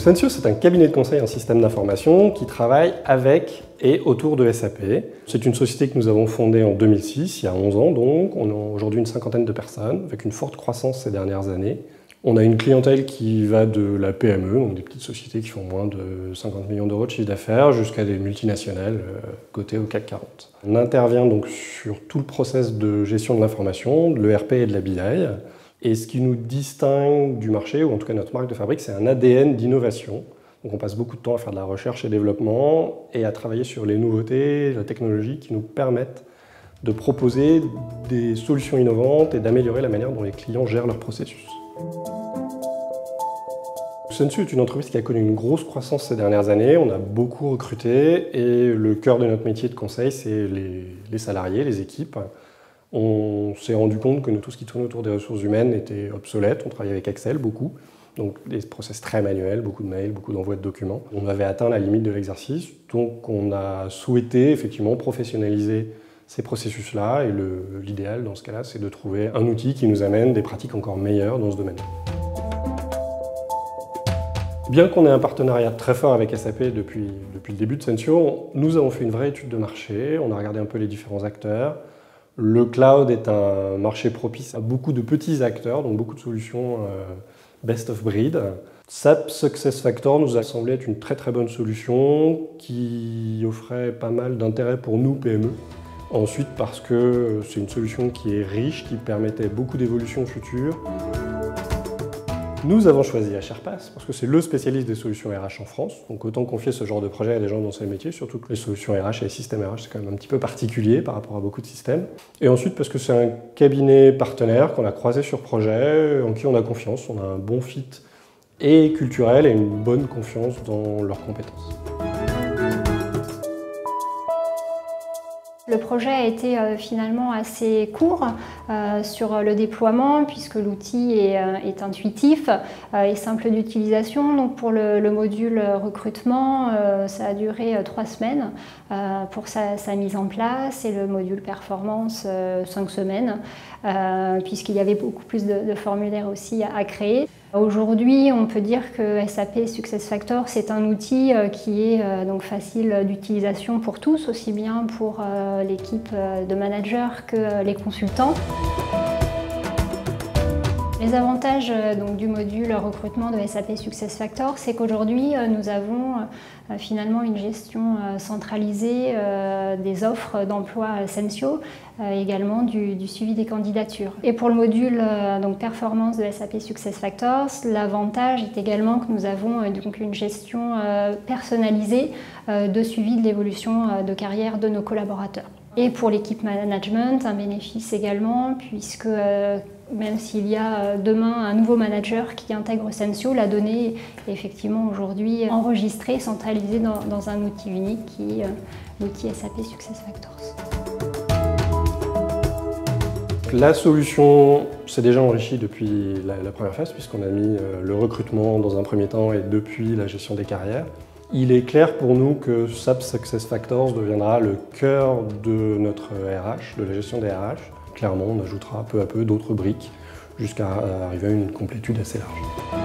Donc Sensio, c'est un cabinet de conseil en système d'information qui travaille avec et autour de SAP. C'est une société que nous avons fondée en 2006, il y a 11 ans donc. On a aujourd'hui une cinquantaine de personnes, avec une forte croissance ces dernières années. On a une clientèle qui va de la PME, donc des petites sociétés qui font moins de 50 millions d'euros de chiffre d'affaires, jusqu'à des multinationales cotées au CAC 40. On intervient donc sur tout le process de gestion de l'information, de l'ERP et de la BI. Et ce qui nous distingue du marché, ou en tout cas notre marque de fabrique, c'est un ADN d'innovation. Donc on passe beaucoup de temps à faire de la recherche et développement et à travailler sur les nouveautés, la technologie qui nous permettent de proposer des solutions innovantes et d'améliorer la manière dont les clients gèrent leurs processus. Sensio est une entreprise qui a connu une grosse croissance ces dernières années. On a beaucoup recruté et le cœur de notre métier de conseil, c'est les salariés, les équipes. On s'est rendu compte que tout ce qui tournait autour des ressources humaines était obsolète. On travaillait avec Excel beaucoup, donc des process très manuels, beaucoup de mails, beaucoup d'envois de documents. On avait atteint la limite de l'exercice, donc on a souhaité effectivement professionnaliser ces processus-là. Et l'idéal dans ce cas-là, c'est de trouver un outil qui nous amène des pratiques encore meilleures dans ce domaine. Bien qu'on ait un partenariat très fort avec SAP depuis le début de Sensio, nous avons fait une vraie étude de marché, on a regardé un peu les différents acteurs. Le cloud est un marché propice à beaucoup de petits acteurs, donc beaucoup de solutions best of breed. SAP SuccessFactors nous a semblé être une très bonne solution qui offrait pas mal d'intérêt pour nous, PME. Ensuite, parce que c'est une solution qui est riche, qui permettait beaucoup d'évolutions futures. Nous avons choisi HRPass parce que c'est le spécialiste des solutions RH en France. Donc autant confier ce genre de projet à des gens dans ces métiers, surtout que les solutions RH et les systèmes RH, c'est quand même un petit peu particulier par rapport à beaucoup de systèmes. Et ensuite parce que c'est un cabinet partenaire qu'on a croisé sur projet, en qui on a confiance. On a un bon fit et culturel et une bonne confiance dans leurs compétences. Le projet a été finalement assez court sur le déploiement puisque l'outil est intuitif et simple d'utilisation. Donc pour le module recrutement, ça a duré 3 semaines pour sa mise en place et le module performance 5 semaines puisqu'il y avait beaucoup plus de formulaires aussi à créer. Aujourd'hui, on peut dire que SAP SuccessFactors, c'est un outil qui est donc facile d'utilisation pour tous, aussi bien pour l'équipe de managers que les consultants. Les avantages donc, du module recrutement de SAP SuccessFactors, c'est qu'aujourd'hui, nous avons finalement une gestion centralisée des offres d'emploi Sensio, également du suivi des candidatures. Et pour le module donc, performance de SAP SuccessFactors, l'avantage est également que nous avons donc, une gestion personnalisée de suivi de l'évolution de carrière de nos collaborateurs. Et pour l'équipe management, un bénéfice également, puisque même s'il y a demain un nouveau manager qui intègre Sensio, la donnée est effectivement aujourd'hui enregistrée, centralisée dans un outil unique qui est l'outil SAP SuccessFactors. La solution s'est déjà enrichie depuis la première phase, puisqu'on a mis le recrutement dans un premier temps et depuis la gestion des carrières. Il est clair pour nous que SAP SuccessFactors deviendra le cœur de notre RH, de la gestion des RH. Clairement, on ajoutera peu à peu d'autres briques jusqu'à arriver à une complétude assez large.